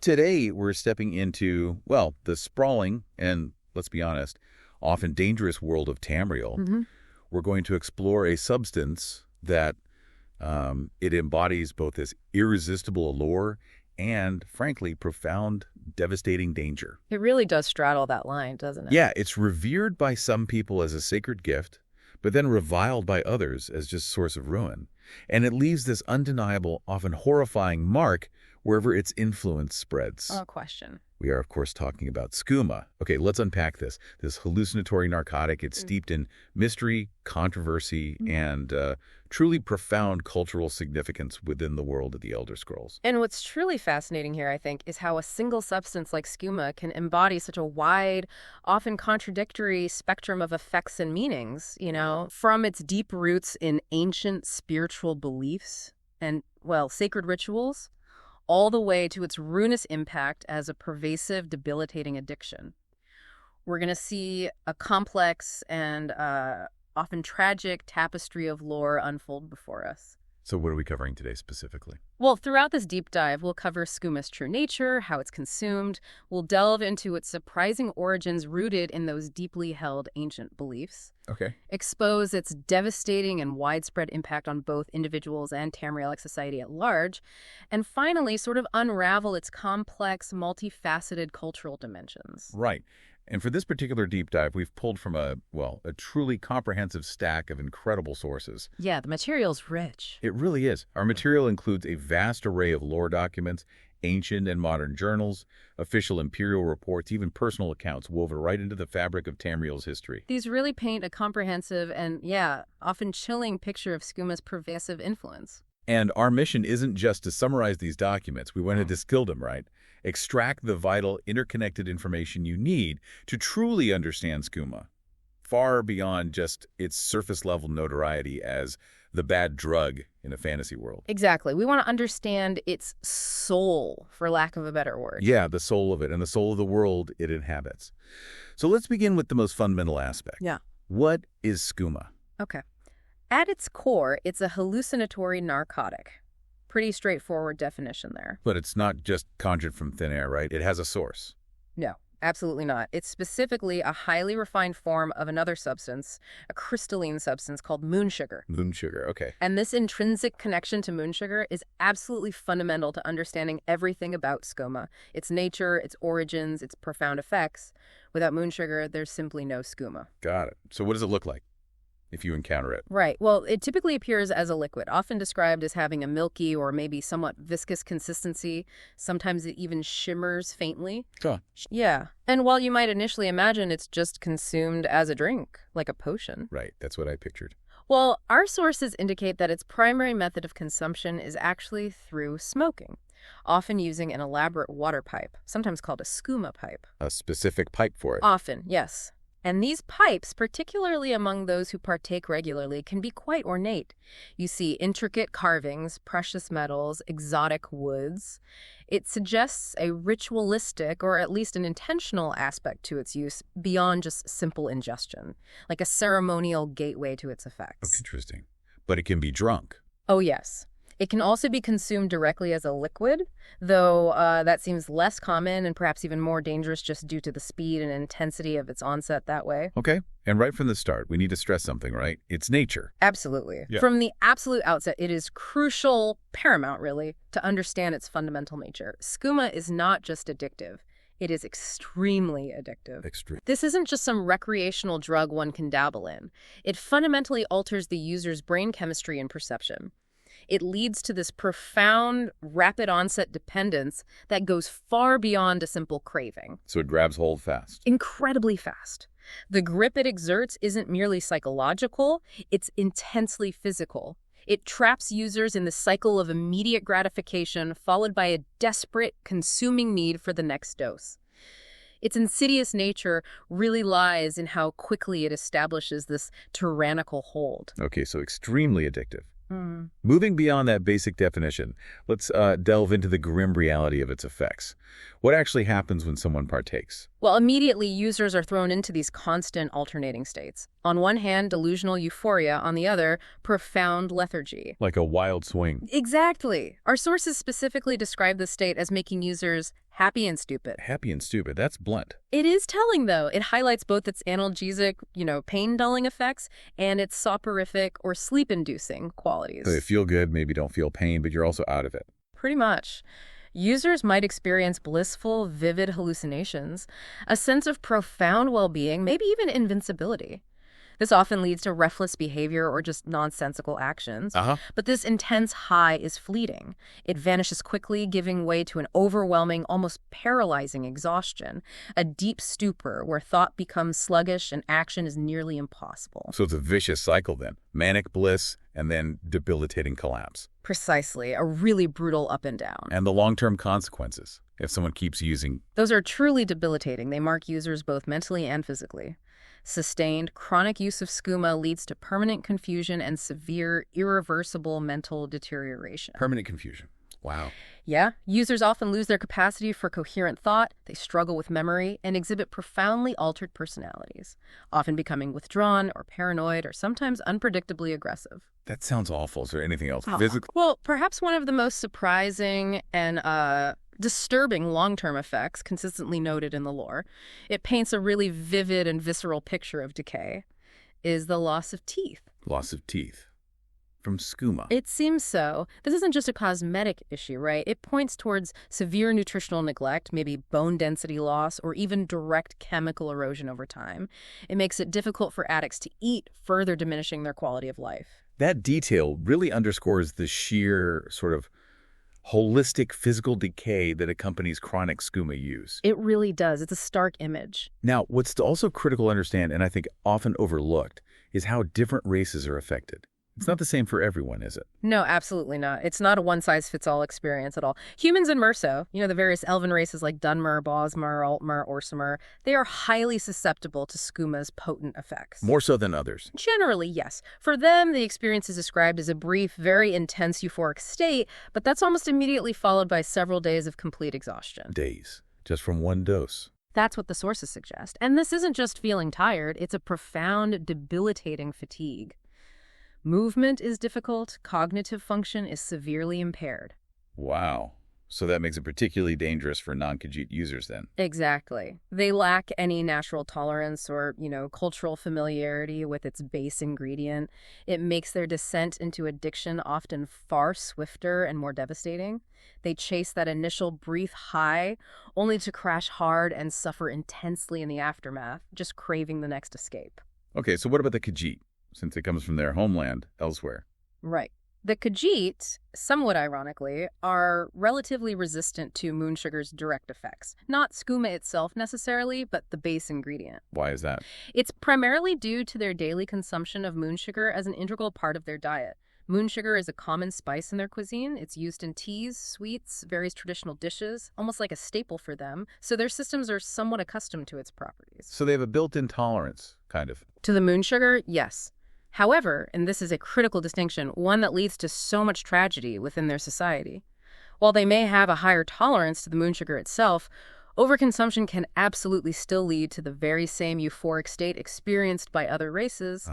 Today, we're stepping into, well, the sprawling and, let's be honest, often dangerous world of Tamriel. We're going to explore a substance that it embodies both this irresistible allure and, frankly, profound, devastating danger. It really does straddle that line, doesn't it? Yeah, it's revered by some people as a sacred gift, but then reviled by others as just source of ruin. And it leaves this undeniable, often horrifying mark wherever its influence spreads. No question. We are, of course, talking about skooma. Okay, let's unpack this. This hallucinatory narcotic, it's steeped in mystery, controversy, and truly profound cultural significance within the world of the Elder Scrolls. And what's truly fascinating here, I think, is how a single substance like skooma can embody such a wide, often contradictory spectrum of effects and meanings, from its deep roots in ancient spiritual beliefs and, well, sacred rituals, all the way to its ruinous impact as a pervasive, debilitating addiction. We're going to see a complex and often tragic tapestry of lore unfold before us. So what are we covering today specifically? Well, throughout this deep dive, we'll cover skooma's true nature, how it's consumed. We'll delve into its surprising origins rooted in those deeply held ancient beliefs. Okay. Expose its devastating and widespread impact on both individuals and Tamrielic society at large. And finally, sort of unravel its complex, multifaceted cultural dimensions. Right. And for this particular deep dive, we've pulled from a truly comprehensive stack of incredible sources. Yeah, the material's rich. It really is. Our material includes a vast array of lore documents, ancient and modern journals, official imperial reports, even personal accounts woven right into the fabric of Tamriel's history. These really paint a comprehensive and, often chilling picture of skooma's pervasive influence. And our mission isn't just to summarize these documents. We want to distill them, right? Extract the vital, interconnected information you need to truly understand skooma, far beyond just its surface-level notoriety as the bad drug in a fantasy world. Exactly. We want to understand its soul, for lack of a better word. Yeah, the soul of it, and the soul of the world it inhabits. So let's begin with the most fundamental aspect. Yeah. What is skooma? Okay. At its core, it's a hallucinatory narcotic. Pretty straightforward definition there. But it's not just conjured from thin air, right? It has a source. No, absolutely not. It's specifically a highly refined form of another substance, a crystalline substance called moon sugar. Moon sugar, okay. And this intrinsic connection to moon sugar is absolutely fundamental to understanding everything about skooma, its nature, its origins, its profound effects. Without moon sugar, there's simply no skooma. Got it. So what does it look like if you encounter it? Right. Well, it typically appears as a liquid, often described as having a milky or maybe somewhat viscous consistency. Sometimes it even shimmers faintly. Huh. Yeah. And while you might initially imagine it's just consumed as a drink, like a potion. Right. That's what I pictured. Well, our sources indicate that its primary method of consumption is actually through smoking, often using an elaborate water pipe, sometimes called a skooma pipe. A specific pipe for it. Often, yes. And these pipes, particularly among those who partake regularly, can be quite ornate. You see intricate carvings, precious metals, exotic woods. It suggests a ritualistic, or at least an intentional aspect to its use beyond just simple ingestion, like a ceremonial gateway to its effects. Oh, interesting. But it can be drunk. Oh, yes. It can also be consumed directly as a liquid, though that seems less common and perhaps even more dangerous just due to the speed and intensity of its onset that way. Okay. And right from the start, we need to stress something, right? It's nature. Absolutely. Yeah. From the absolute outset, it is crucial, paramount really, to understand its fundamental nature. Skooma is not just addictive. It is extremely addictive. Extreme. This isn't just some recreational drug one can dabble in. It fundamentally alters the user's brain chemistry and perception. It leads to this profound, rapid onset dependence that goes far beyond a simple craving. So it grabs hold fast. Incredibly fast. The grip it exerts isn't merely psychological, it's intensely physical. It traps users in the cycle of immediate gratification followed by a desperate, consuming need for the next dose. Its insidious nature really lies in how quickly it establishes this tyrannical hold. Okay, so extremely addictive. Moving beyond that basic definition, let's delve into the grim reality of its effects. What actually happens when someone partakes? Well, immediately users are thrown into these constant alternating states. On one hand, delusional euphoria. On the other, profound lethargy. Like a wild swing. Exactly. Our sources specifically describe this state as making users happy and stupid. Happy and stupid. That's blunt. It is telling, though. It highlights both its analgesic, pain-dulling effects and its soporific or sleep-inducing qualities. So they feel good, maybe don't feel pain, but you're also out of it. Pretty much. Users might experience blissful, vivid hallucinations, a sense of profound well-being, maybe even invincibility. This often leads to reckless behavior or just nonsensical actions. But this intense high is fleeting. It vanishes quickly, giving way to an overwhelming, almost paralyzing exhaustion, a deep stupor where thought becomes sluggish and action is nearly impossible. So it's a vicious cycle then. Manic bliss and then debilitating collapse. Precisely. A really brutal up and down. And the long-term consequences, if someone keeps using. Those are truly debilitating. They mark users both mentally and physically. Sustained, chronic use of skooma leads to permanent confusion and severe, irreversible mental deterioration. Permanent confusion. Wow. Yeah, users often lose their capacity for coherent thought, they struggle with memory, and exhibit profoundly altered personalities, often becoming withdrawn or paranoid or sometimes unpredictably aggressive. That sounds awful. Is there anything else? Physically? Well, perhaps one of the most surprising and disturbing long-term effects consistently noted in the lore, it paints a really vivid and visceral picture of decay, is the loss of teeth. Loss of teeth. From skooma. It seems so. This isn't just a cosmetic issue, right? It points towards severe nutritional neglect, maybe bone density loss, or even direct chemical erosion over time. It makes it difficult for addicts to eat, further diminishing their quality of life. That detail really underscores the sheer sort of holistic physical decay that accompanies chronic skooma use. It really does. It's a stark image. Now, what's also critical to understand, and I think often overlooked, is how different races are affected. It's not the same for everyone, is it? No, absolutely not. It's not a one-size-fits-all experience at all. Humans and Merso, the various elven races like Dunmer, Bosmer, Altmer, Orsimer, they are highly susceptible to skooma's potent effects. More so than others? Generally, yes. For them, the experience is described as a brief, very intense euphoric state, but that's almost immediately followed by several days of complete exhaustion. Days. Just from one dose. That's what the sources suggest. And this isn't just feeling tired, it's a profound, debilitating fatigue. Movement is difficult, cognitive function is severely impaired. Wow. So that makes it particularly dangerous for non-Khajiit users then. Exactly. They lack any natural tolerance or, cultural familiarity with its base ingredient. It makes their descent into addiction often far swifter and more devastating. They chase that initial brief high only to crash hard and suffer intensely in the aftermath, just craving the next escape. Okay, so what about the Khajiit, since it comes from their homeland elsewhere? Right. The Khajiit, somewhat ironically, are relatively resistant to moon sugar's direct effects. Not skooma itself necessarily, but the base ingredient. Why is that? It's primarily due to their daily consumption of moon sugar as an integral part of their diet. Moon sugar is a common spice in their cuisine. It's used in teas, sweets, various traditional dishes, almost like a staple for them. So their systems are somewhat accustomed to its properties. So they have a built-in tolerance, kind of. To the moon sugar, yes. However, and this is a critical distinction, one that leads to so much tragedy within their society. While they may have a higher tolerance to the moon sugar itself, overconsumption can absolutely still lead to the very same euphoric state experienced by other races,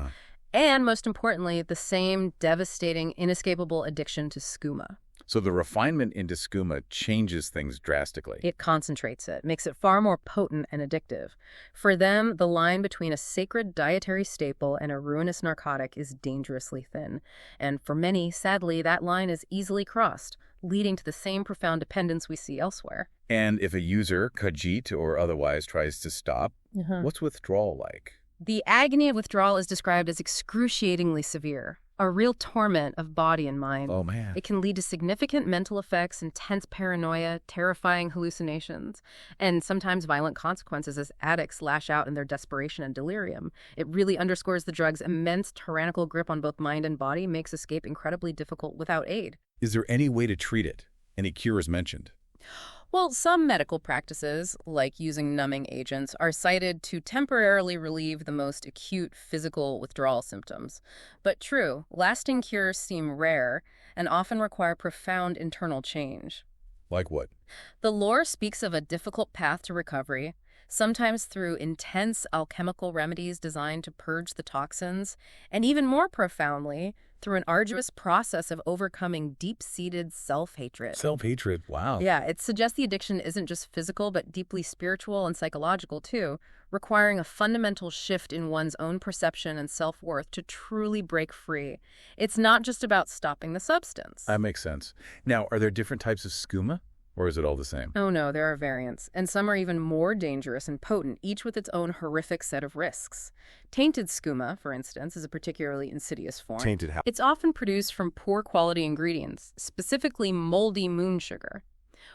and most importantly, the same devastating, inescapable addiction to skooma. So the refinement into skooma changes things drastically. It concentrates it, makes it far more potent and addictive. For them, the line between a sacred dietary staple and a ruinous narcotic is dangerously thin. And for many, sadly, that line is easily crossed, leading to the same profound dependence we see elsewhere. And if a user, Khajiit or otherwise, tries to stop, what's withdrawal like? The agony of withdrawal is described as excruciatingly severe. A real torment of body and mind. Oh, man. It can lead to significant mental effects, intense paranoia, terrifying hallucinations, and sometimes violent consequences as addicts lash out in their desperation and delirium. It really underscores the drug's immense tyrannical grip on both mind and body, makes escape incredibly difficult without aid. Is there any way to treat it? Any cures mentioned? Well, some medical practices, like using numbing agents, are cited to temporarily relieve the most acute physical withdrawal symptoms. But true, lasting cures seem rare and often require profound internal change. Like what? The lore speaks of a difficult path to recovery, sometimes through intense alchemical remedies designed to purge the toxins, and even more profoundly, through an arduous process of overcoming deep-seated self-hatred. Self-hatred, wow. Yeah, it suggests the addiction isn't just physical, but deeply spiritual and psychological, too, requiring a fundamental shift in one's own perception and self-worth to truly break free. It's not just about stopping the substance. That makes sense. Now, are there different types of skooma, or is it all the same? Oh no, there are variants, and some are even more dangerous and potent, each with its own horrific set of risks. Tainted skooma, for instance, is a particularly insidious form. Tainted how? It's often produced from poor quality ingredients, specifically moldy moon sugar,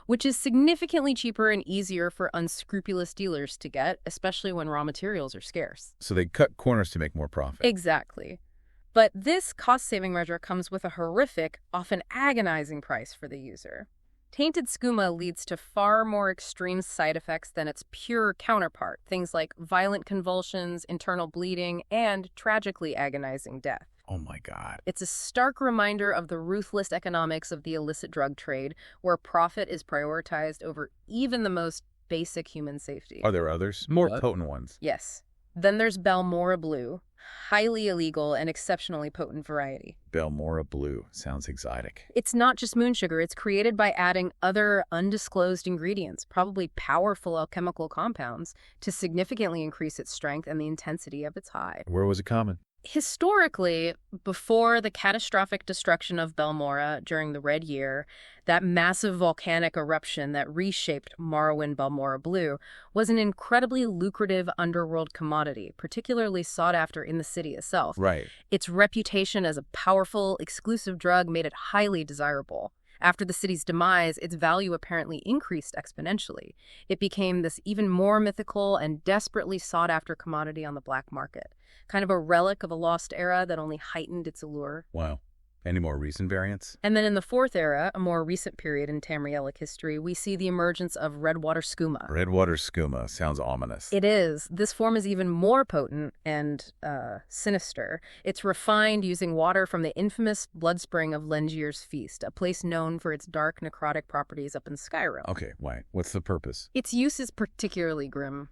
which is significantly cheaper and easier for unscrupulous dealers to get, especially when raw materials are scarce. So they cut corners to make more profit. Exactly. But this cost-saving measure comes with a horrific, often agonizing price for the user. Tainted skooma leads to far more extreme side effects than its pure counterpart, things like violent convulsions, internal bleeding, and tragically agonizing death. Oh my God. It's a stark reminder of the ruthless economics of the illicit drug trade, where profit is prioritized over even the most basic human safety. Are there others? More potent ones? Yes. Then there's Balmora Blue, highly illegal and exceptionally potent variety. Balmora Blue. Sounds exotic. It's not just moon sugar. It's created by adding other undisclosed ingredients, probably powerful alchemical compounds, to significantly increase its strength and the intensity of its high. Where was it common? Historically, before the catastrophic destruction of Balmora during the Red Year, that massive volcanic eruption that reshaped Morrowind Balmora Blue was an incredibly lucrative underworld commodity, particularly sought after in the city itself. Right. Its reputation as a powerful, exclusive drug made it highly desirable. After the city's demise, its value apparently increased exponentially. It became this even more mythical and desperately sought-after commodity on the black market, kind of a relic of a lost era that only heightened its allure. Wow. Any more recent variants? And then in the Fourth Era, a more recent period in Tamrielic history, we see the emergence of redwater skooma. Redwater skooma. Sounds ominous. It is. This form is even more potent and sinister. It's refined using water from the infamous blood spring of Lengir's Feast, a place known for its dark necrotic properties up in Skyrim. Okay, why? What's the purpose? Its use is particularly grim.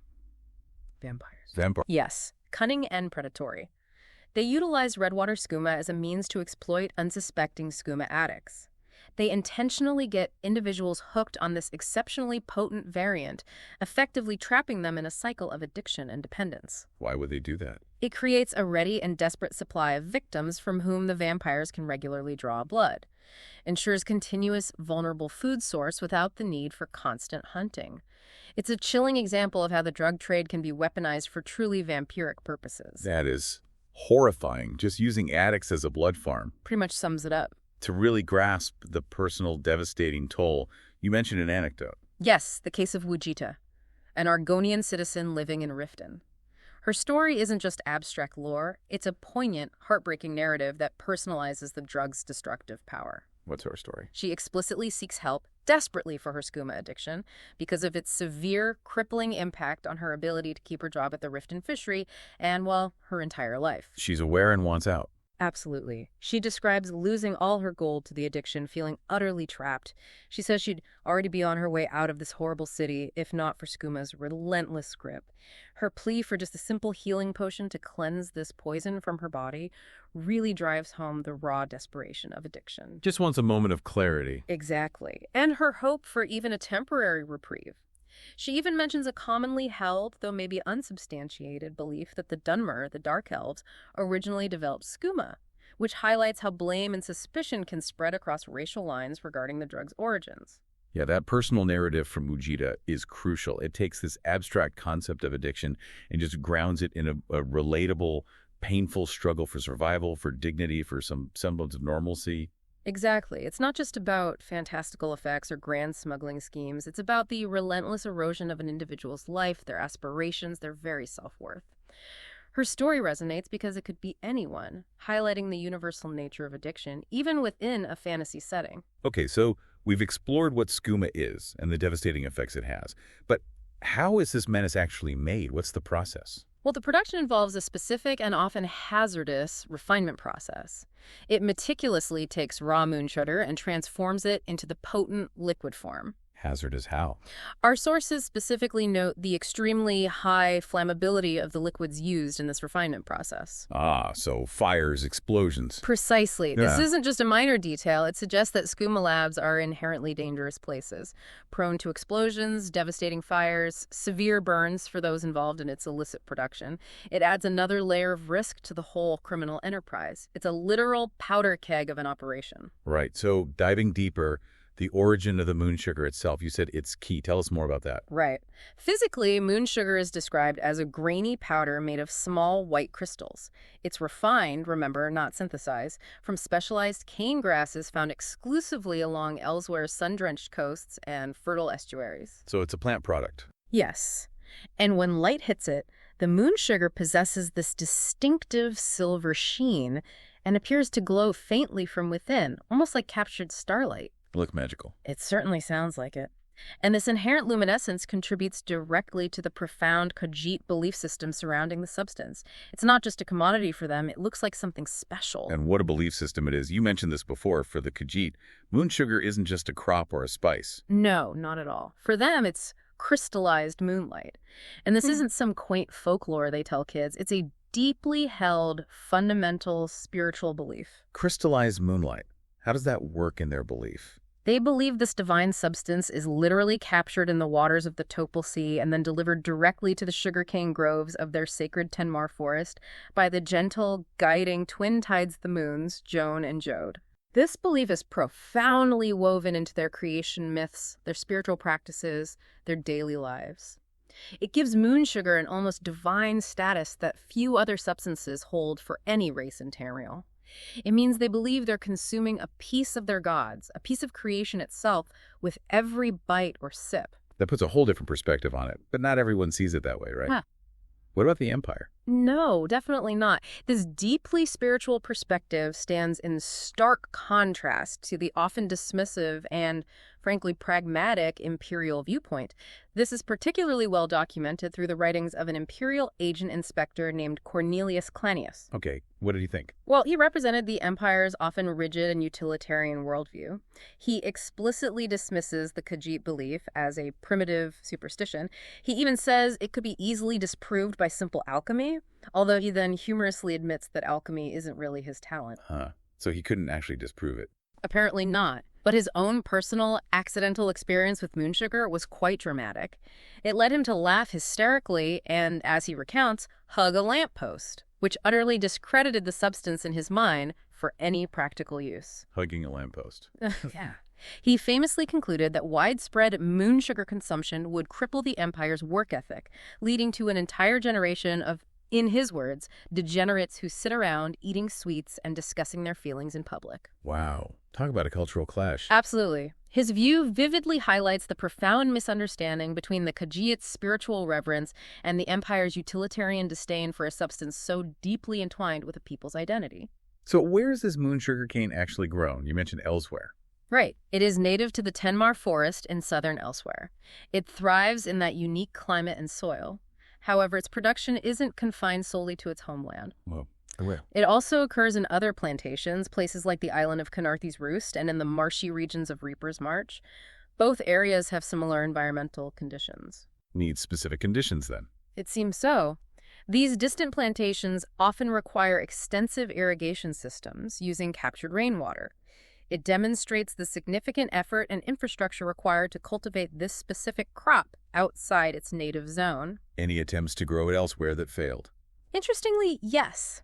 Vampires. Vampire. Yes, cunning and predatory. They utilize redwater skooma as a means to exploit unsuspecting skooma addicts. They intentionally get individuals hooked on this exceptionally potent variant, effectively trapping them in a cycle of addiction and dependence. Why would they do that? It creates a ready and desperate supply of victims from whom the vampires can regularly draw blood, ensures continuous vulnerable food source without the need for constant hunting. It's a chilling example of how the drug trade can be weaponized for truly vampiric purposes. That is horrifying, just using addicts as a blood farm. Pretty much sums it up. To really grasp the personal devastating toll, you mentioned an anecdote. Yes, the case of Wujita, an Argonian citizen living in Riften. Her story isn't just abstract lore, it's a poignant, heartbreaking narrative that personalizes the drug's destructive power. What's her story? She explicitly seeks help, desperately for her skooma addiction, because of its severe, crippling impact on her ability to keep her job at the Riften fishery and, well, her entire life. She's aware and wants out. Absolutely. She describes losing all her gold to the addiction, feeling utterly trapped. She says she'd already be on her way out of this horrible city, if not for Skooma's relentless grip. Her plea for just a simple healing potion to cleanse this poison from her body really drives home the raw desperation of addiction. Just wants a moment of clarity. Exactly. And her hope for even a temporary reprieve. She even mentions a commonly held, though maybe unsubstantiated, belief that the Dunmer, the Dark Elves, originally developed skooma, which highlights how blame and suspicion can spread across racial lines regarding the drug's origins. Yeah, that personal narrative from Wujita is crucial. It takes this abstract concept of addiction and just grounds it in a relatable, painful struggle for survival, for dignity, for some semblance of normalcy. Exactly. It's not just about fantastical effects or grand smuggling schemes. It's about the relentless erosion of an individual's life, their aspirations, their very self-worth. Her story resonates because it could be anyone, highlighting the universal nature of addiction, even within a fantasy setting. Okay, so we've explored what skooma is and the devastating effects it has. But how is this menace actually made? What's the process? Well, the production involves a specific and often hazardous refinement process. It meticulously takes raw moon sugar and transforms it into the potent liquid form. Hazardous how? Our sources specifically note the extremely high flammability of the liquids used in this refinement process. Ah, so fires, explosions. Precisely. Yeah. This isn't just a minor detail. It suggests that Skooma labs are inherently dangerous places, prone to explosions, devastating fires, severe burns for those involved in its illicit production. It adds another layer of risk to the whole criminal enterprise. It's a literal powder keg of an operation. Right. So diving deeper, the origin of the moon sugar itself, you said it's key. Tell us more about that. Right. Physically, moon sugar is described as a grainy powder made of small white crystals. It's refined, remember, not synthesized, from specialized cane grasses found exclusively along Elsewhere's sun-drenched coasts and fertile estuaries. So it's a plant product. Yes. And when light hits it, the moon sugar possesses this distinctive silver sheen and appears to glow faintly from within, almost like captured starlight. Look magical. It certainly sounds like it. And this inherent luminescence contributes directly to the profound Khajiit belief system surrounding the substance. It's not just a commodity for them, it looks like something special. And what a belief system it is. You mentioned this before for the Khajiit. Moon sugar isn't just a crop or a spice. No, not at all. For them, it's crystallized moonlight. And this isn't some quaint folklore they tell kids. It's a deeply held, fundamental spiritual belief. Crystallized moonlight. How does that work in their belief? They believe this divine substance is literally captured in the waters of the Topal Sea and then delivered directly to the sugarcane groves of their sacred Tenmar forest by the gentle, guiding twin tides of the moons, Joan and Jode. This belief is profoundly woven into their creation myths, their spiritual practices, their daily lives. It gives moon sugar an almost divine status that few other substances hold for any race in Tamriel. It means they believe they're consuming a piece of their gods, a piece of creation itself, with every bite or sip. That puts a whole different perspective on it, but not everyone sees it that way, right? Huh. What about the Empire? No, definitely not. This deeply spiritual perspective stands in stark contrast to the often dismissive and, frankly, pragmatic imperial viewpoint. This is particularly well documented through the writings of an imperial agent inspector named Cornelius Clanius. Okay, what did he think? Well, he represented the Empire's often rigid and utilitarian worldview. He explicitly dismisses the Khajiit belief as a primitive superstition. He even says it could be easily disproved by simple alchemy, although he then humorously admits that alchemy isn't really his talent. So he couldn't actually disprove it. Apparently not. But his own personal, accidental experience with moon sugar was quite dramatic. It led him to laugh hysterically and, as he recounts, hug a lamppost, which utterly discredited the substance in his mind for any practical use. Hugging a lamppost. Yeah. He famously concluded that widespread moon sugar consumption would cripple the Empire's work ethic, leading to an entire generation of, in his words, degenerates who sit around eating sweets and discussing their feelings in public. Wow. Talk about a cultural clash. Absolutely. His view vividly highlights the profound misunderstanding between the Khajiit's spiritual reverence and the Empire's utilitarian disdain for a substance so deeply entwined with a people's identity. So where is this moon sugar cane actually grown? You mentioned Elsewhere. Right. It is native to the Tenmar forest in southern Elsewhere. It thrives in that unique climate and soil. However, its production isn't confined solely to its homeland. Well, where? It also occurs in other plantations, places like the island of Canarthy's Roost and in the marshy regions of Reaper's March. Both areas have similar environmental conditions. Needs specific conditions, then. It seems so. These distant plantations often require extensive irrigation systems using captured rainwater. It demonstrates the significant effort and infrastructure required to cultivate this specific crop outside its native zone. Any attempts to grow it elsewhere that failed? Interestingly, yes.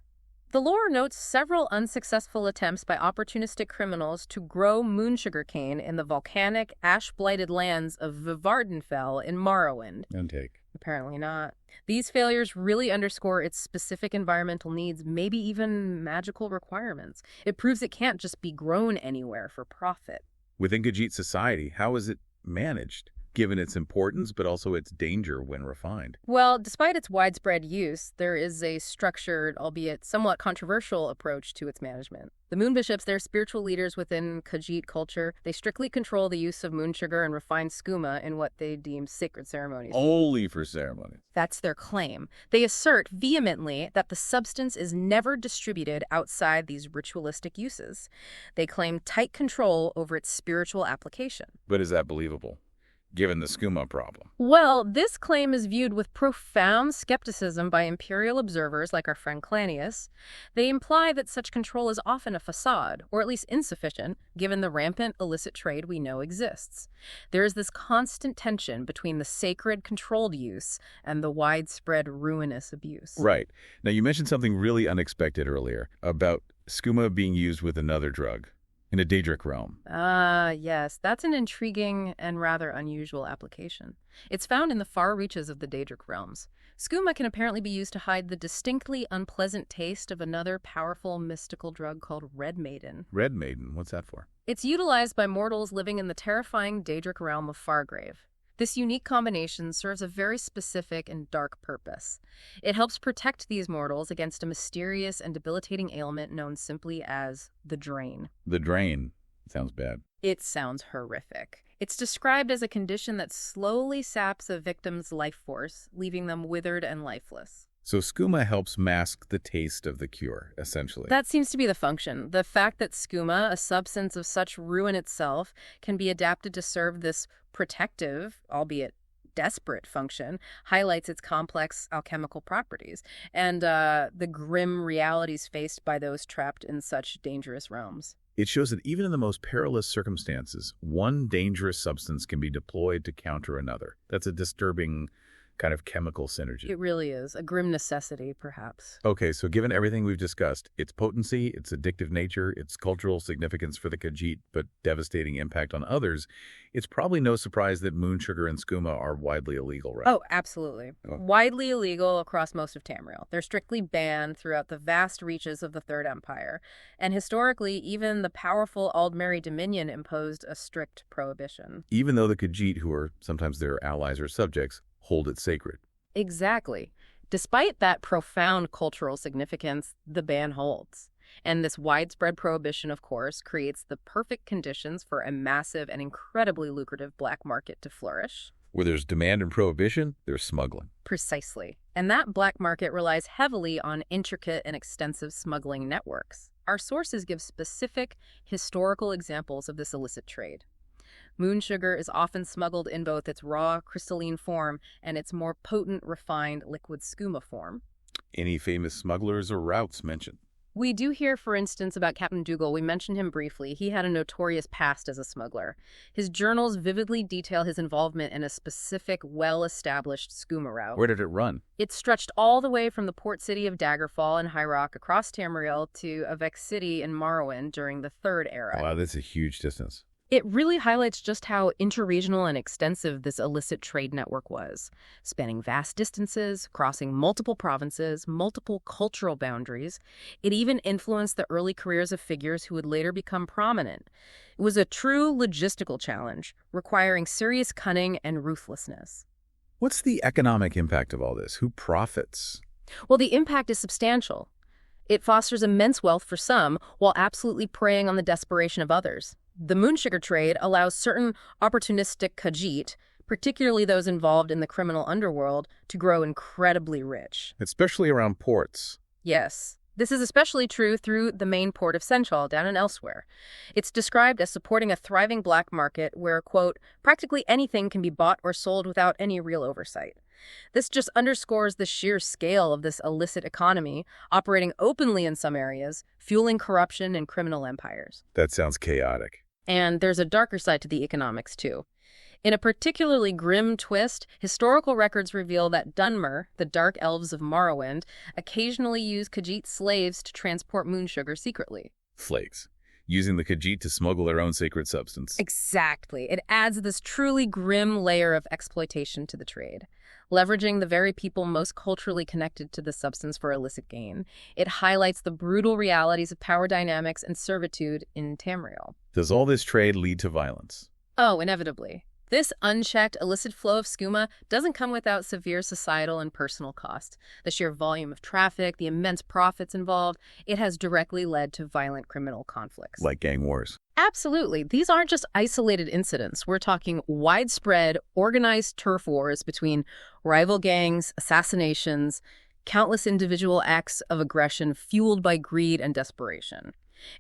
The lore notes several unsuccessful attempts by opportunistic criminals to grow moon sugar cane in the volcanic, ash-blighted lands of Vivardenfell in Morrowind. None take. Apparently not. These failures really underscore its specific environmental needs, maybe even magical requirements. It proves it can't just be grown anywhere for profit. Within Khajiit society, how is it managed, given its importance but also its danger when refined? Well, despite its widespread use, there is a structured, albeit somewhat controversial, approach to its management. The moon bishops, they're spiritual leaders within Khajiit culture. They strictly control the use of moon sugar and refined skooma in what they deem sacred ceremonies. Only for ceremonies. That's their claim. They assert vehemently that the substance is never distributed outside these ritualistic uses. They claim tight control over its spiritual application. But is that believable? given the skooma problem. Well, this claim is viewed with profound skepticism by imperial observers like our friend Clanius. They imply that such control is often a facade, or at least insufficient, given the rampant illicit trade we know exists. There is this constant tension between the sacred controlled use and the widespread ruinous abuse. Right. Now, you mentioned something really unexpected earlier about skooma being used with another drug in a Daedric realm. Yes, that's an intriguing and rather unusual application. It's found in the far reaches of the Daedric realms. Skooma can apparently be used to hide the distinctly unpleasant taste of another powerful mystical drug called Red Maiden. Red Maiden, what's that for? It's utilized by mortals living in the terrifying Daedric realm of Fargrave. This unique combination serves a very specific and dark purpose. It helps protect these mortals against a mysterious and debilitating ailment known simply as the Drain. The Drain. Sounds bad. It sounds horrific. It's described as a condition that slowly saps a victim's life force, leaving them withered and lifeless. So skooma helps mask the taste of the cure, essentially. That seems to be the function. The fact that skooma, a substance of such ruin itself, can be adapted to serve this protective, albeit desperate function, highlights its complex alchemical properties and the grim realities faced by those trapped in such dangerous realms. It shows that even in the most perilous circumstances, one dangerous substance can be deployed to counter another. That's a disturbing kind of chemical synergy. It really is. A grim necessity, perhaps. Okay, so given everything we've discussed, its potency, its addictive nature, its cultural significance for the Khajiit, but devastating impact on others, it's probably no surprise that moon sugar and skooma are widely illegal, right? Oh, absolutely. Widely illegal across most of Tamriel. They're strictly banned throughout the vast reaches of the Third Empire. And historically, even the powerful Aldmeri Dominion imposed a strict prohibition. Even though the Khajiit, who are sometimes their allies or subjects, hold it sacred. Exactly. Despite that profound cultural significance, the ban holds. And this widespread prohibition, of course, creates the perfect conditions for a massive and incredibly lucrative black market to flourish. Where there's demand and prohibition, there's smuggling. Precisely. And that black market relies heavily on intricate and extensive smuggling networks. Our sources give specific historical examples of this illicit trade. Moon sugar is often smuggled in both its raw, crystalline form and its more potent, refined liquid skooma form. Any famous smugglers or routes mentioned? We do hear, for instance, about Captain Dougal. We mentioned him briefly. He had a notorious past as a smuggler. His journals vividly detail his involvement in a specific, well-established skooma route. Where did it run? It stretched all the way from the port city of Daggerfall in High Rock across Tamriel to Avex City in Morrowind during the Third Era. Wow, that's a huge distance. It really highlights just how interregional and extensive this illicit trade network was, spanning vast distances, crossing multiple provinces, multiple cultural boundaries. It even influenced the early careers of figures who would later become prominent. It was a true logistical challenge, requiring serious cunning and ruthlessness. What's the economic impact of all this? Who profits? Well, the impact is substantial. It fosters immense wealth for some, while absolutely preying on the desperation of others. The moon sugar trade allows certain opportunistic Khajiit, particularly those involved in the criminal underworld, to grow incredibly rich. Especially around ports. Yes. This is especially true through the main port of Senchal down and elsewhere. It's described as supporting a thriving black market where, quote, practically anything can be bought or sold without any real oversight. This just underscores the sheer scale of this illicit economy, operating openly in some areas, fueling corruption and criminal empires. That sounds chaotic. And there's a darker side to the economics, too. In a particularly grim twist, historical records reveal that Dunmer, the Dark Elves of Morrowind, occasionally use Khajiit slaves to transport moon sugar secretly. Flakes. Using the Khajiit to smuggle their own sacred substance. Exactly. It adds this truly grim layer of exploitation to the trade. Leveraging the very people most culturally connected to the substance for illicit gain, it highlights the brutal realities of power dynamics and servitude in Tamriel. Does all this trade lead to violence? Oh, inevitably. This unchecked, illicit flow of skooma doesn't come without severe societal and personal cost. The sheer volume of traffic, the immense profits involved, it has directly led to violent criminal conflicts. Like gang wars. Absolutely. These aren't just isolated incidents. We're talking widespread, organized turf wars between rival gangs, assassinations, countless individual acts of aggression fueled by greed and desperation.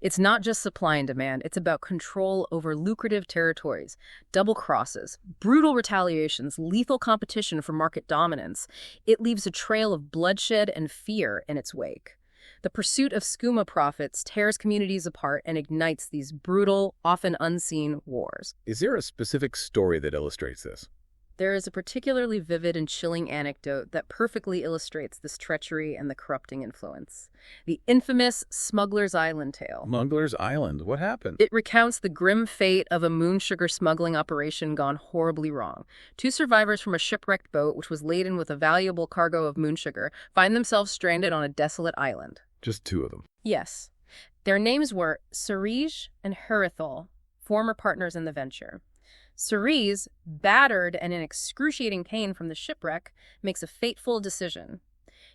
It's not just supply and demand, it's about control over lucrative territories, double crosses, brutal retaliations, lethal competition for market dominance. It leaves a trail of bloodshed and fear in its wake. The pursuit of skooma profits tears communities apart and ignites these brutal, often unseen wars. Is there a specific story that illustrates this? There is a particularly vivid and chilling anecdote that perfectly illustrates this treachery and the corrupting influence. The infamous Smuggler's Island tale. Smuggler's Island. What happened? It recounts the grim fate of a moon sugar smuggling operation gone horribly wrong. 2 survivors from a shipwrecked boat, which was laden with a valuable cargo of moon sugar, find themselves stranded on a desolate island. Just 2 of them. Yes. Their names were Cerise and Harithol, former partners in the venture. Cerise, battered and in excruciating pain from the shipwreck, makes a fateful decision.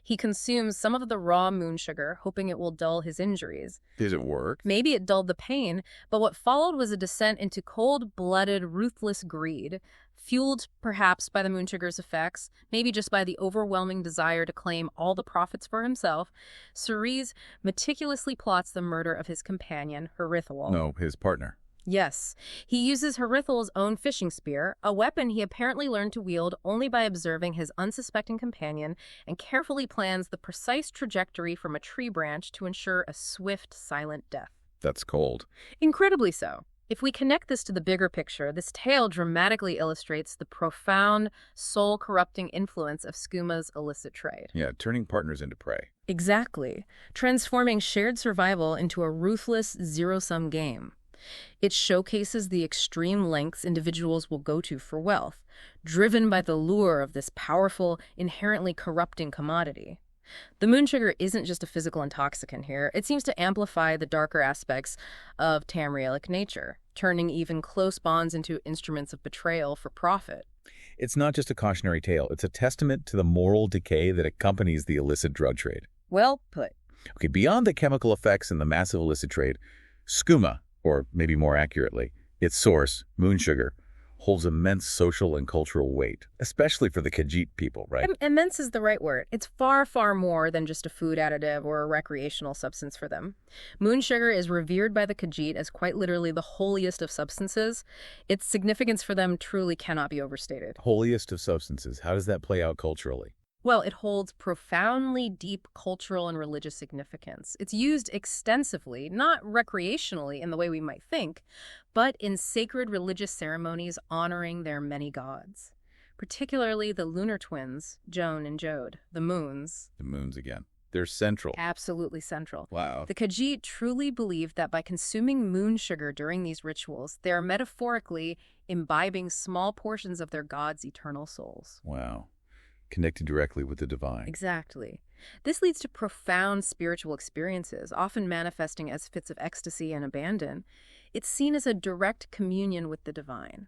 He consumes some of the raw moon sugar, hoping it will dull his injuries. Did it work? Maybe it dulled the pain, but what followed was a descent into cold-blooded, ruthless greed, fueled perhaps by the moon sugar's effects, maybe just by the overwhelming desire to claim all the profits for himself. Cerise meticulously plots the murder of his companion, Harithol. No, his partner. Yes. He uses Harithol's own fishing spear, a weapon he apparently learned to wield only by observing his unsuspecting companion, and carefully plans the precise trajectory from a tree branch to ensure a swift, silent death. That's cold. Incredibly so. If we connect this to the bigger picture, this tale dramatically illustrates the profound, soul-corrupting influence of Skooma's illicit trade. Yeah, turning partners into prey. Exactly. Transforming shared survival into a ruthless, zero-sum game. It showcases the extreme lengths individuals will go to for wealth, driven by the lure of this powerful, inherently corrupting commodity. The moon sugar isn't just a physical intoxicant here. It seems to amplify the darker aspects of Tamrielic nature, turning even close bonds into instruments of betrayal for profit. It's not just a cautionary tale. It's a testament to the moral decay that accompanies the illicit drug trade. Well put. Okay, beyond the chemical effects and the massive illicit trade, skooma, or maybe more accurately, its source, moon sugar, holds immense social and cultural weight, especially for the Khajiit people, right? Immense is the right word. It's far, far more than just a food additive or a recreational substance for them. Moon sugar is revered by the Khajiit as quite literally the holiest of substances. Its significance for them truly cannot be overstated. Holiest of substances. How does that play out culturally? Well, it holds profoundly deep cultural and religious significance. It's used extensively, not recreationally in the way we might think, but in sacred religious ceremonies honoring their many gods, particularly the lunar twins, Joan and Jode, the moons. The moons again. They're central. Absolutely central. Wow. The Khajiit truly believe that by consuming moon sugar during these rituals, they are metaphorically imbibing small portions of their gods' eternal souls. Wow. Connected directly with the divine. Exactly. This leads to profound spiritual experiences, often manifesting as fits of ecstasy and abandon. It's seen as a direct communion with the divine.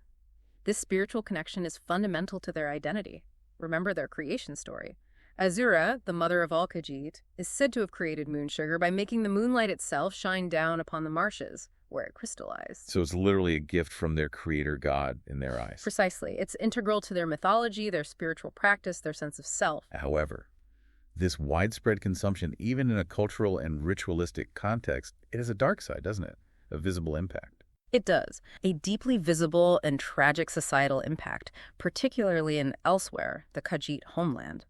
This spiritual connection is fundamental to their identity. Remember their creation story. Azura, the mother of all Khajiit, is said to have created moon sugar by making the moonlight itself shine down upon the marshes, where it crystallized. So it's literally a gift from their creator god in their eyes. Precisely. It's integral to their mythology, their spiritual practice, their sense of self. However, this widespread consumption, even in a cultural and ritualistic context, it has a dark side, doesn't it? A visible impact. It does. A deeply visible and tragic societal impact, particularly in Elsewhere, the Khajiit homeland.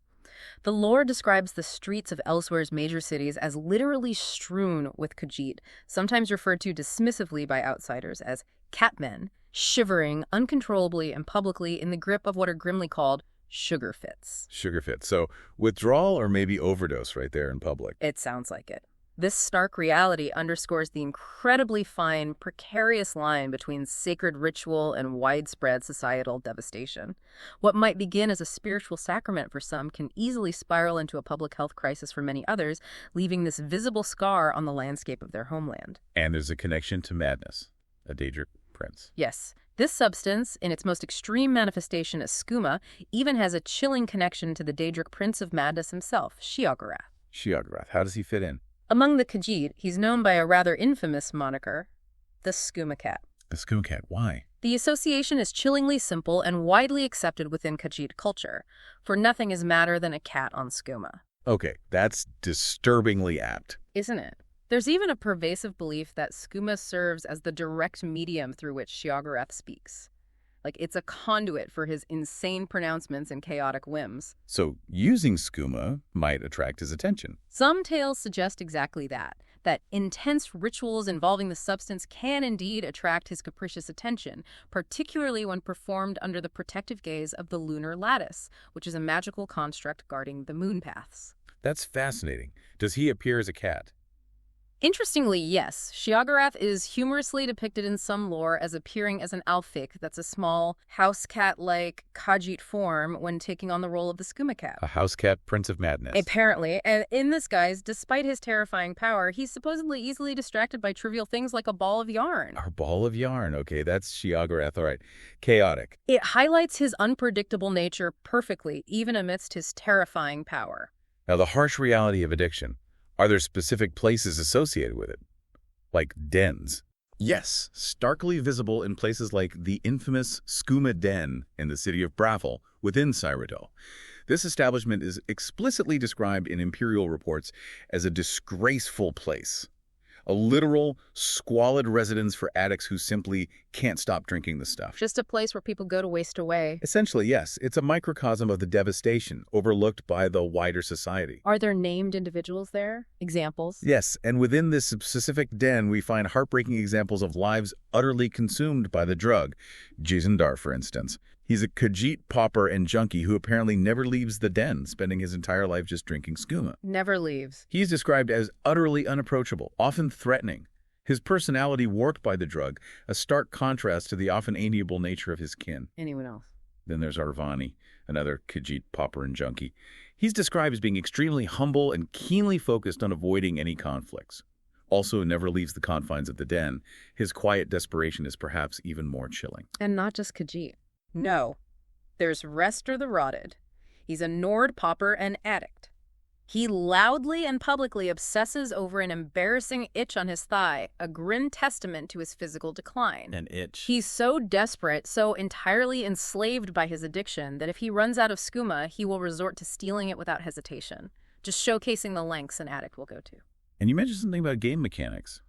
The lore describes the streets of Elsewhere's major cities as literally strewn with Khajiit, sometimes referred to dismissively by outsiders as catmen, shivering uncontrollably and publicly in the grip of what are grimly called sugar fits. Sugar fits. So withdrawal or maybe overdose right there in public. It sounds like it. This stark reality underscores the incredibly fine, precarious line between sacred ritual and widespread societal devastation. What might begin as a spiritual sacrament for some can easily spiral into a public health crisis for many others, leaving this visible scar on the landscape of their homeland. And there's a connection to madness, a Daedric prince. Yes. This substance, in its most extreme manifestation as skooma, even has a chilling connection to the Daedric prince of madness himself, Sheogorath. Sheogorath. How does he fit in? Among the Khajiit, he's known by a rather infamous moniker, the Skooma cat. The Skooma cat. Why? The association is chillingly simple and widely accepted within Khajiit culture, for nothing is madder than a cat on skooma. Okay, that's disturbingly apt. Isn't it? There's even a pervasive belief that skooma serves as the direct medium through which Sheogorath speaks. Like, it's a conduit for his insane pronouncements and chaotic whims. So using skooma might attract his attention. Some tales suggest exactly that intense rituals involving the substance can indeed attract his capricious attention, particularly when performed under the protective gaze of the lunar lattice, which is a magical construct guarding the moon paths. That's fascinating. Does he appear as a cat? Interestingly, yes, Sheogorath is humorously depicted in some lore as appearing as an alfik, that's a small, house cat-like Khajiit form when taking on the role of the skooma cat. A house cat prince of madness. Apparently, and in this guise, despite his terrifying power, he's supposedly easily distracted by trivial things like a ball of yarn. Our ball of yarn. Okay, that's Sheogorath. All right. Chaotic. It highlights his unpredictable nature perfectly, even amidst his terrifying power. Now, the harsh reality of addiction. Are there specific places associated with it? Like dens? Yes, starkly visible in places like the infamous Skooma Den in the city of Brafel within Cyrodiil. This establishment is explicitly described in imperial reports as a disgraceful place. A literal, squalid residence for addicts who simply can't stop drinking the stuff. Just a place where people go to waste away. Essentially, yes. It's a microcosm of the devastation overlooked by the wider society. Are there named individuals there? Examples? Yes, and within this specific den, we find heartbreaking examples of lives utterly consumed by the drug. Jizendar, for instance. He's a Khajiit pauper and junkie who apparently never leaves the den, spending his entire life just drinking skooma. Never leaves. He's described as utterly unapproachable, often threatening. His personality warped by the drug, a stark contrast to the often amiable nature of his kin. Anyone else? Then there's Arvani, another Khajiit pauper and junkie. He's described as being extremely humble and keenly focused on avoiding any conflicts. Also never leaves the confines of the den. His quiet desperation is perhaps even more chilling. And not just Khajiit. No. There's Rester the Rotted. He's a Nord pauper and addict. He loudly and publicly obsesses over an embarrassing itch on his thigh, a grim testament to his physical decline. An itch. He's so desperate, so entirely enslaved by his addiction, that if he runs out of skooma, he will resort to stealing it without hesitation, just showcasing the lengths an addict will go to. And you mentioned something about game mechanics.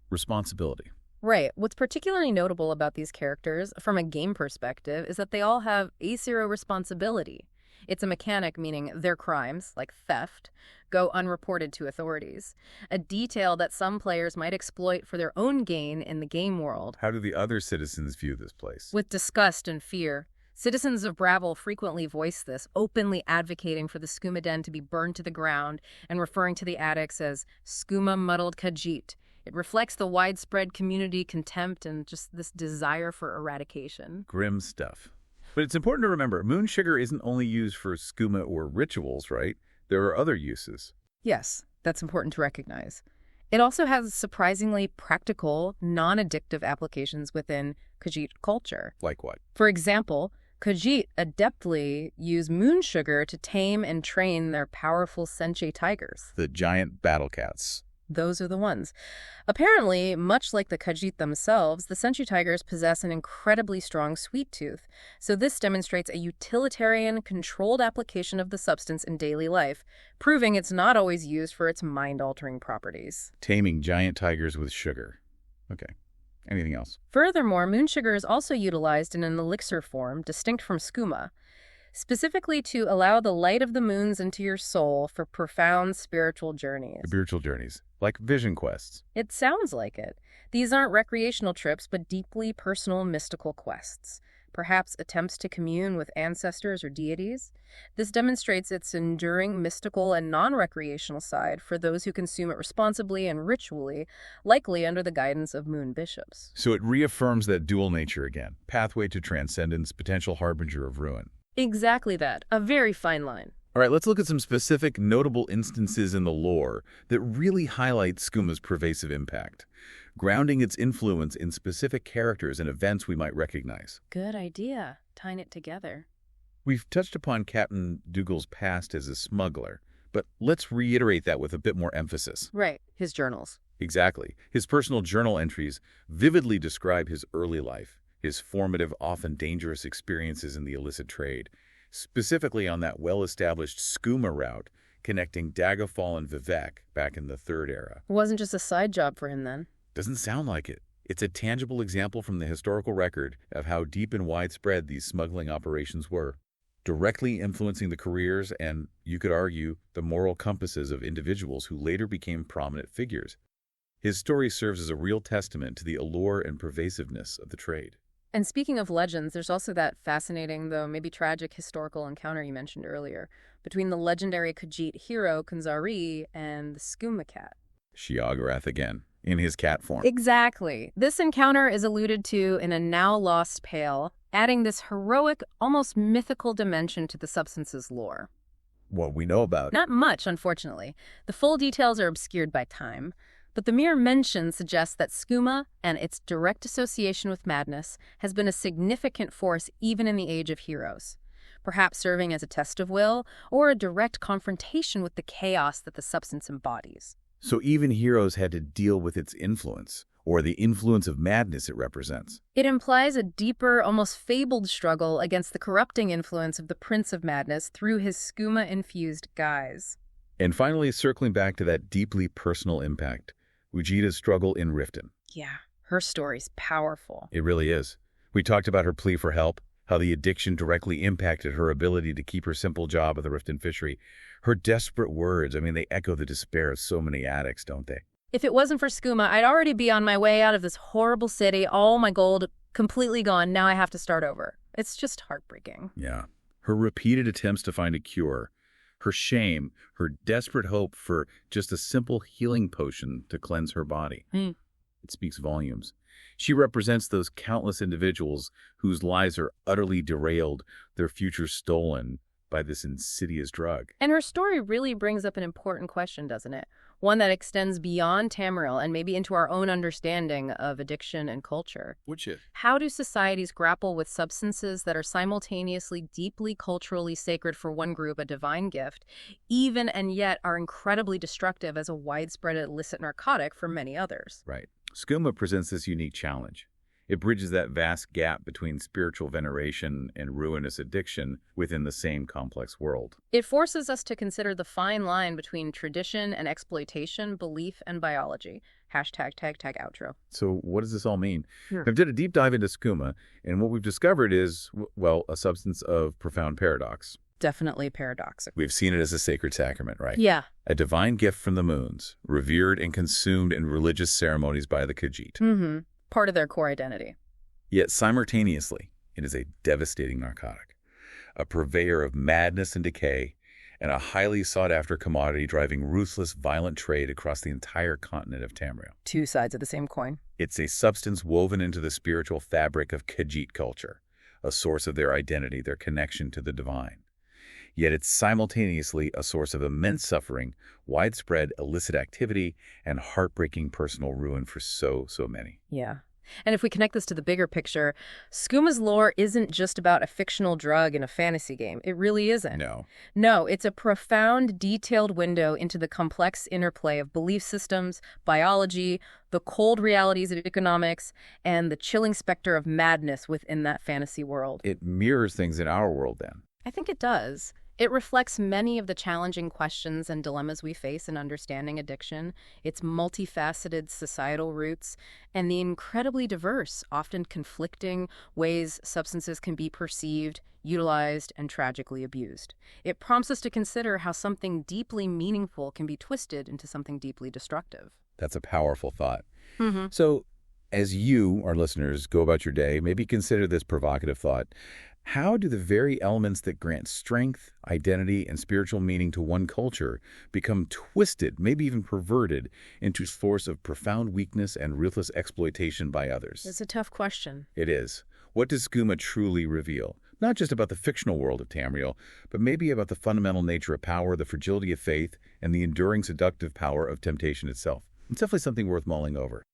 Responsibility. Right. What's particularly notable about these characters, from a game perspective, is that they all have asero responsibility. It's a mechanic, meaning their crimes, like theft, go unreported to authorities, a detail that some players might exploit for their own gain in the game world. How do the other citizens view this place? With disgust and fear. Citizens of Brafel frequently voice this, openly advocating for the skooma den to be burned to the ground and referring to the addicts as skooma-muddled Khajiit. It reflects the widespread community contempt and just this desire for eradication. Grim stuff. But it's important to remember, moon sugar isn't only used for skooma or rituals, right? There are other uses. Yes, that's important to recognize. It also has surprisingly practical, non-addictive applications within Khajiit culture. Like what? For example, Khajiit adeptly use moon sugar to tame and train their powerful Senche tigers. The giant battle cats. Those are the ones. Apparently, much like the Khajiit themselves, the Senche tigers possess an incredibly strong sweet tooth, so this demonstrates a utilitarian, controlled application of the substance in daily life, proving it's not always used for its mind-altering properties. Taming giant tigers with sugar. Okay. Anything else? Furthermore, moon sugar is also utilized in an elixir form, distinct from skooma, specifically to allow the light of the moons into your soul for profound spiritual journeys. Spiritual journeys. Like vision quests. It sounds like it. These aren't recreational trips, but deeply personal mystical quests. Perhaps attempts to commune with ancestors or deities. This demonstrates its enduring mystical and non-recreational side for those who consume it responsibly and ritually, likely under the guidance of moon bishops. So it reaffirms that dual nature again. Pathway to transcendence, potential harbinger of ruin. Exactly that. A very fine line. All right, let's look at some specific notable instances in the lore that really highlight Skooma's pervasive impact, grounding its influence in specific characters and events we might recognize. Good idea, tying it together. We've touched upon Captain Dougal's past as a smuggler, but let's reiterate that with a bit more emphasis. Right, his journals. Exactly. His personal journal entries vividly describe his early life, his formative, often dangerous experiences in the illicit trade. Specifically on that well-established skooma route, connecting Daggerfall and Vivek back in the Third Era. It wasn't just a side job for him then. Doesn't sound like it. It's a tangible example from the historical record of how deep and widespread these smuggling operations were, directly influencing the careers and, you could argue, the moral compasses of individuals who later became prominent figures. His story serves as a real testament to the allure and pervasiveness of the trade. And speaking of legends, there's also that fascinating, though maybe tragic, historical encounter you mentioned earlier between the legendary Khajiit hero Khanzari and the Skooma cat. Sheogorath again, in his cat form. Exactly. This encounter is alluded to in a now-lost tale, adding this heroic, almost mythical dimension to the substance's lore. What we know about it. Not much, unfortunately. The full details are obscured by time, but the mere mention suggests that Skooma and its direct association with madness has been a significant force even in the Age of Heroes, perhaps serving as a test of will or a direct confrontation with the chaos that the substance embodies. So even heroes had to deal with its influence, or the influence of madness it represents. It implies a deeper, almost fabled struggle against the corrupting influence of the Prince of Madness through his skooma-infused guise. And finally, circling back to that deeply personal impact, Ujita's struggle in Riften. Yeah, her story's powerful. It really is. We talked about her plea for help, how the addiction directly impacted her ability to keep her simple job at the Riften fishery. Her desperate words, they echo the despair of so many addicts, don't they? If it wasn't for Skooma, I'd already be on my way out of this horrible city, all my gold completely gone. Now I have to start over. It's just heartbreaking. Yeah. Her repeated attempts to find a cure, her shame, her desperate hope for just a simple healing potion to cleanse her body. It speaks volumes. She represents those countless individuals whose lives are utterly derailed, their futures stolen by this insidious drug. And her story really brings up an important question, doesn't it? One that extends beyond Tamriel and maybe into our own understanding of addiction and culture. Which is? How do societies grapple with substances that are simultaneously deeply culturally sacred for one group, a divine gift, even and yet are incredibly destructive as a widespread illicit narcotic for many others? Right. Skooma presents this unique challenge. It bridges that vast gap between spiritual veneration and ruinous addiction within the same complex world. It forces us to consider the fine line between tradition and exploitation, belief and biology. #outro. So what does this all mean? Sure. I've did a deep dive into Skooma, and what we've discovered is, well, a substance of profound paradox. Definitely paradoxical. We've seen it as a sacred sacrament, right? Yeah. A divine gift from the moons, revered and consumed in religious ceremonies by the Khajiit. Mm-hmm. Part of their core identity. Yet simultaneously, it is a devastating narcotic, a purveyor of madness and decay, and a highly sought-after commodity driving ruthless, violent trade across the entire continent of Tamriel. Two sides of the same coin. It's a substance woven into the spiritual fabric of Khajiit culture, a source of their identity, their connection to the divine. Yet it's simultaneously a source of immense suffering, widespread illicit activity, and heartbreaking personal ruin for so many. Yeah. And if we connect this to the bigger picture, Skooma's lore isn't just about a fictional drug in a fantasy game. It really isn't. No, it's a profound, detailed window into the complex interplay of belief systems, biology, the cold realities of economics, and the chilling specter of madness within that fantasy world. It mirrors things in our world, then. I think it does. It reflects many of the challenging questions and dilemmas we face in understanding addiction, its multifaceted societal roots, and the incredibly diverse, often conflicting ways substances can be perceived, utilized, and tragically abused. It prompts us to consider how something deeply meaningful can be twisted into something deeply destructive. That's a powerful thought. Mm-hmm. So, as you, our listeners, go about your day, maybe consider this provocative thought. How do the very elements that grant strength, identity, and spiritual meaning to one culture become twisted, maybe even perverted, into a force of profound weakness and ruthless exploitation by others? It's a tough question. It is. What does Skooma truly reveal? Not just about the fictional world of Tamriel, but maybe about the fundamental nature of power, the fragility of faith, and the enduring seductive power of temptation itself. It's definitely something worth mulling over.